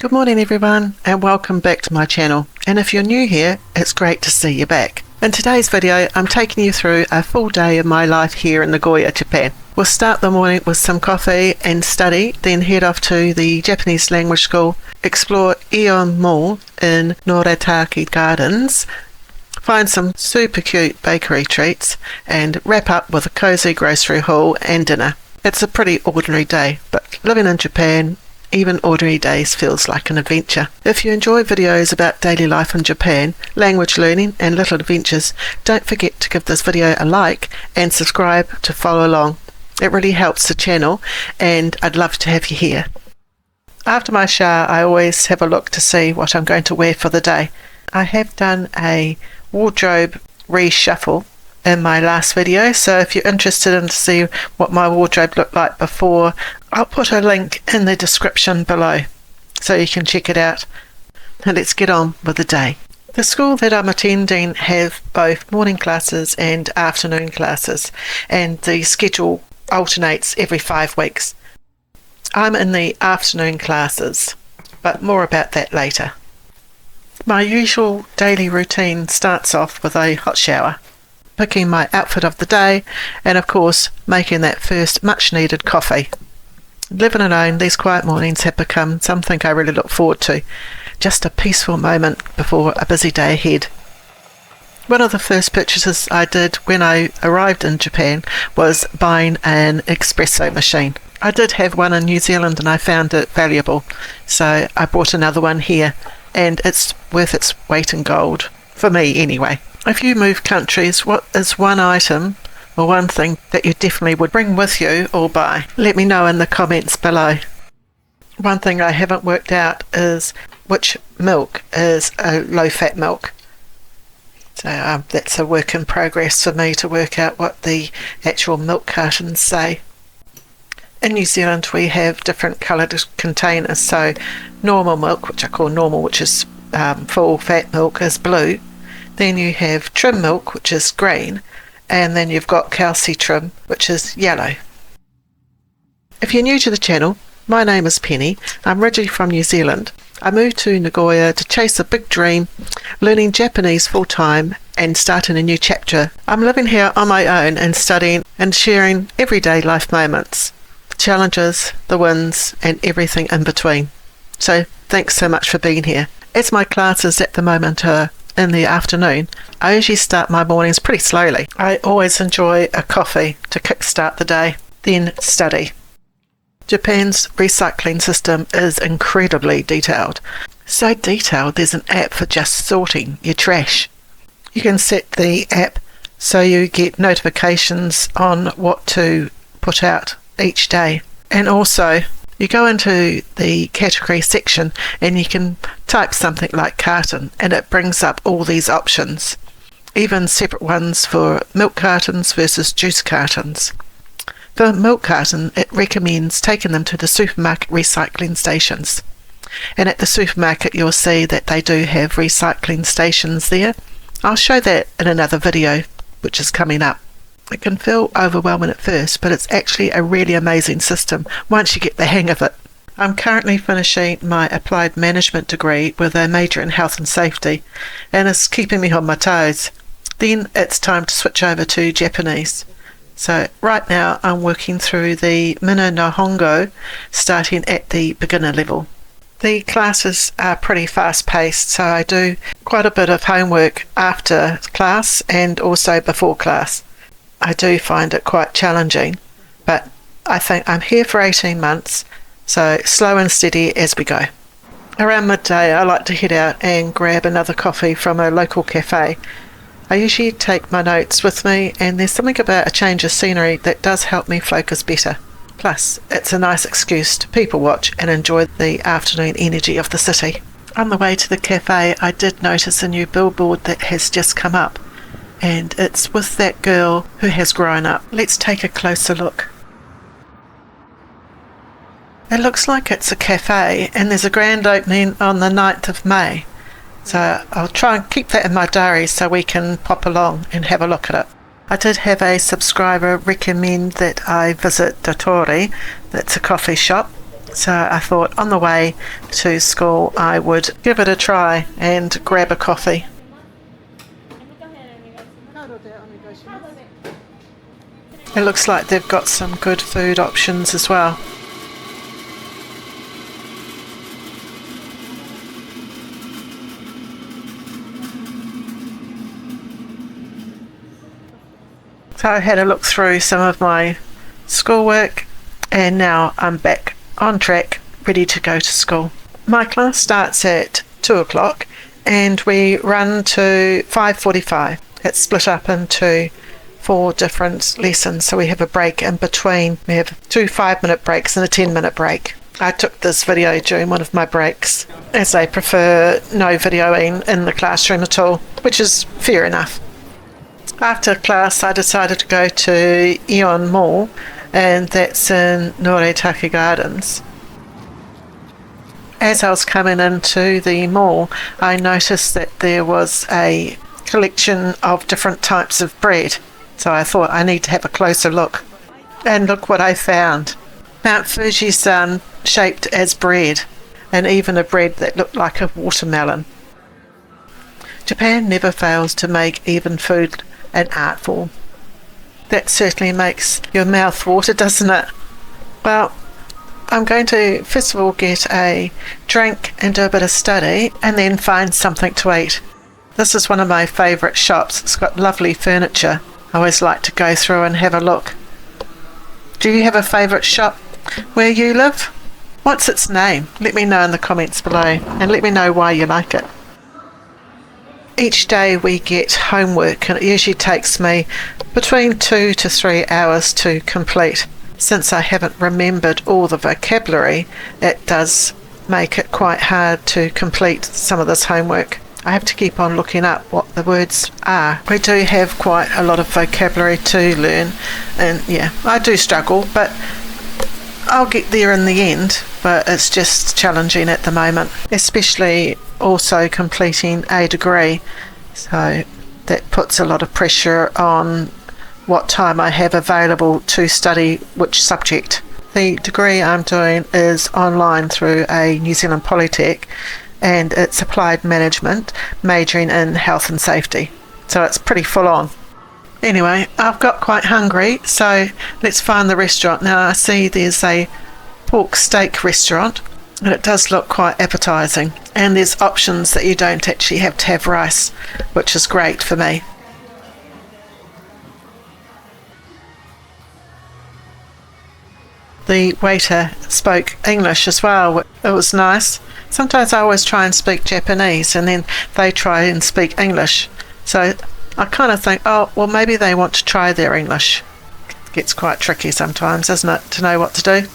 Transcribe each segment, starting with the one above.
Good morning everyone and welcome back to my channel, and if you're new here, it's great to see you back. In today's video I'm taking you through a full day of my life here in Nagoya, Japan. We'll start the morning with some coffee and study, then head off to the Japanese language school, explore Aeon Mall in Noritake Gardens, find some super cute bakery treats, and wrap up with a cozy grocery haul and dinner. It's a pretty ordinary day, but living in Japan, even ordinary days feels like an adventure. If you enjoy videos about daily life in Japan, language learning and little adventures, don't forget to give this video a like and subscribe to follow along. It really helps the channel and I'd love to have you here. After my shower I always have a look to see what I'm going to wear for the day. I have done a wardrobe reshuffle in my last video, so if you're interested in to see what my wardrobe looked like before, I'll put a link in the description below so you can check it out. Now let's get on with the day. The school that I'm attending have both morning classes and afternoon classes, and the schedule alternates every 5 weeks. I'm in the afternoon classes, but more about that later. My usual daily routine starts off with a hot shower, picking my outfit of the day, and of course making that first much needed coffee. Living alone, these quiet mornings have become something I really look forward to, just a peaceful moment before a busy day ahead. One of the first purchases I did when I arrived in Japan was buying an espresso machine. I did have one in New Zealand and I found it valuable, so I bought another one here, and it's worth its weight in gold, for me anyway. If you move countries, what is one item or one thing that you definitely would bring with you or buy? Let me know in the comments below. One thing I haven't worked out is which milk is a low-fat milk. So that's a work in progress for me to work out what the actual milk cartons say. In New Zealand we have different coloured containers, so normal milk, which I call normal, which is full fat milk, is blue. Then you have trim milk, which is green, and then you've got calci-trim, which is yellow. If you're new to the channel, my name is Pennie. I'm originally from New Zealand. I moved to Nagoya to chase a big dream, learning Japanese full-time and starting a new chapter. I'm living here on my own and studying and sharing everyday life moments, the challenges, the wins, and everything in between. So thanks so much for being here. As my classes at the moment are in the afternoon, I usually start my mornings pretty slowly. I always enjoy a coffee to kickstart the day, then study. Japan's recycling system is incredibly detailed. So detailed there's an app for just sorting your trash. You can set the app so you get notifications on what to put out each day, and also you go into the category section and you can type something like carton and it brings up all these options, even separate ones for milk cartons versus juice cartons. For milk carton, it recommends taking them to the supermarket recycling stations. And at the supermarket you'll see that they do have recycling stations there. I'll show that in another video which is coming up. It can feel overwhelming at first, but it's actually a really amazing system once you get the hang of it. I'm currently finishing my Applied Management degree with a major in health and safety, and it's keeping me on my toes. Then it's time to switch over to Japanese. So right now I'm working through the Mino Nihongo, starting at the beginner level. The classes are pretty fast paced, so I do quite a bit of homework after class and also before class. I do find it quite challenging, but I think I'm here for 18 months, so slow and steady as we go. Around midday I like to head out and grab another coffee from a local cafe. I usually take my notes with me, and there's something about a change of scenery that does help me focus better. Plus, it's a nice excuse to people watch and enjoy the afternoon energy of the city. On the way to the cafe I did notice a new billboard that has just come up, and it's with that girl who has grown up. Let's take a closer look. It looks like it's a cafe, and there's a grand opening on the 9th of May. So I'll try and keep that in my diary so we can pop along and have a look at it. I did have a subscriber recommend that I visit Dtori, that's a coffee shop, So I thought on the way to school I would give it a try and grab a coffee. It looks like they've got some good food options as well. So I had a look through some of my schoolwork and now I'm back on track, ready to go to school. My class starts at 2 o'clock and we run to 5:45. It's split up into 4 different lessons, so we have a break in between. We have 2 5-minute breaks and a 10-minute break. I took this video during one of my breaks, as they prefer no videoing in the classroom at all, which is fair enough. After class I decided to go to Aeon Mall, and that's in Noritake Gardens. As I was coming into the mall I noticed that there was a collection of different types of bread, so I thought I need to have a closer look. And look what I found. Mt Fuji-san shaped as bread, and even a bread that looked like a watermelon. Japan never fails to make even food an art form. That certainly makes your mouth water, doesn't it? Well, I'm going to first of all get a drink and do a bit of study and then find something to eat. This is one of my favourite shops. It's got lovely furniture. I always like to go through and have a look. Do you have a favourite shop where you live? What's its name? Let me know in the comments below and let me know why you like it. Each day we get homework and it usually takes me between 2 to 3 hours to complete. Since I haven't remembered all the vocabulary, it does make it quite hard to complete some of this homework. I have to keep on looking up what the words are. We do have quite a lot of vocabulary to learn, and yeah, I do struggle, but I'll get there in the end. But it's just challenging at the moment, especially also completing a degree, so that puts a lot of pressure on what time I have available to study which subject. The degree I'm doing is online through a New Zealand Polytech, and it's Applied Management, majoring in health and safety, so it's pretty full on. Anyway, I've got quite hungry, so let's find the restaurant. Now I see there's a pork steak restaurant and it does look quite appetising, and there's options that you don't actually have to have rice, which is great for me. The waiter spoke English as well. It was nice. Sometimes I always try and speak Japanese and then they try and speak English, so I kind of think, oh well, maybe they want to try their English. It gets quite tricky sometimes, isn't it, to know what to do.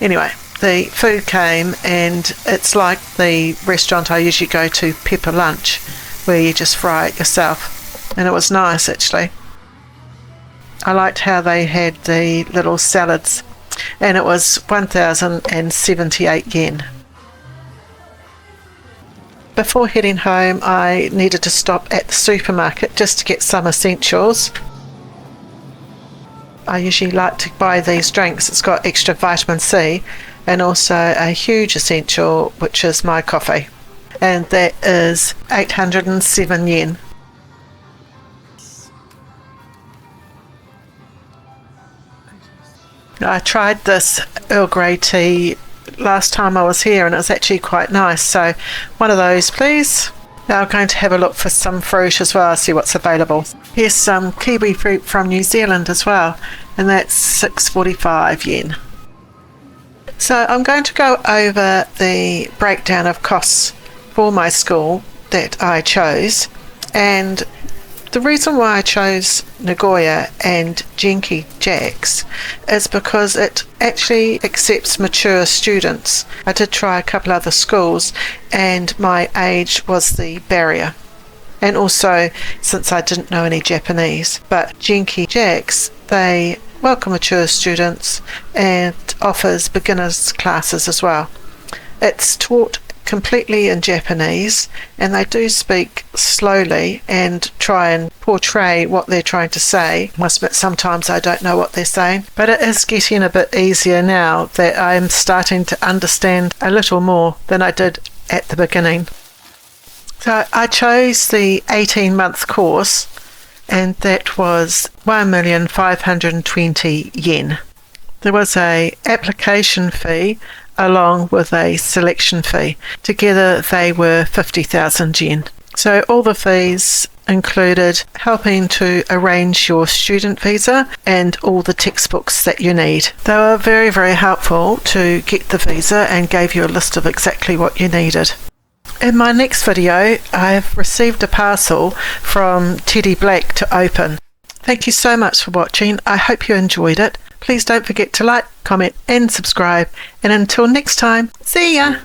Anyway, the food came and it's like the restaurant I usually go to, Pepper Lunch, where you just fry it yourself, and it was nice actually. I liked how they had the little salads, and it was 1,078 yen. Before heading home I needed to stop at the supermarket just to get some essentials. I usually like to buy these drinks. It's got extra vitamin C and also a huge essential, which is my coffee, and that is 807 yen. I tried this Earl Grey tea last time I was here and it was actually quite nice, so one of those please. Now I'm going to have a look for some fruit as well, see what's available. Here's some kiwi fruit from New Zealand as well, and that's 645 yen. So I'm going to go over the breakdown of costs for my school that I chose, and the reason why I chose Nagoya and GenkiJACs is because it actually accepts mature students. I did try a couple other schools and my age was the barrier, and also since I didn't know any Japanese. But GenkiJACs, they welcome mature students and offers beginners classes as well. It's taught completely in Japanese, and they do speak slowly and try and portray what they're trying to say. I must admit, sometimes I don't know what they're saying, but it is getting a bit easier now that I'm starting to understand a little more than I did at the beginning. So I chose the 18-month course, and that was 1,520 yen. There was a application fee along with a selection fee. Together they were 50,000 yen. So all the fees included helping to arrange your student visa and all the textbooks that you need. They were very, very helpful to get the visa and gave you a list of exactly what you needed. In my next video, I've received a parcel from Teddy Black to open. Thank you so much for watching. I hope you enjoyed it. Please don't forget to like, comment and subscribe. And until next time, see ya!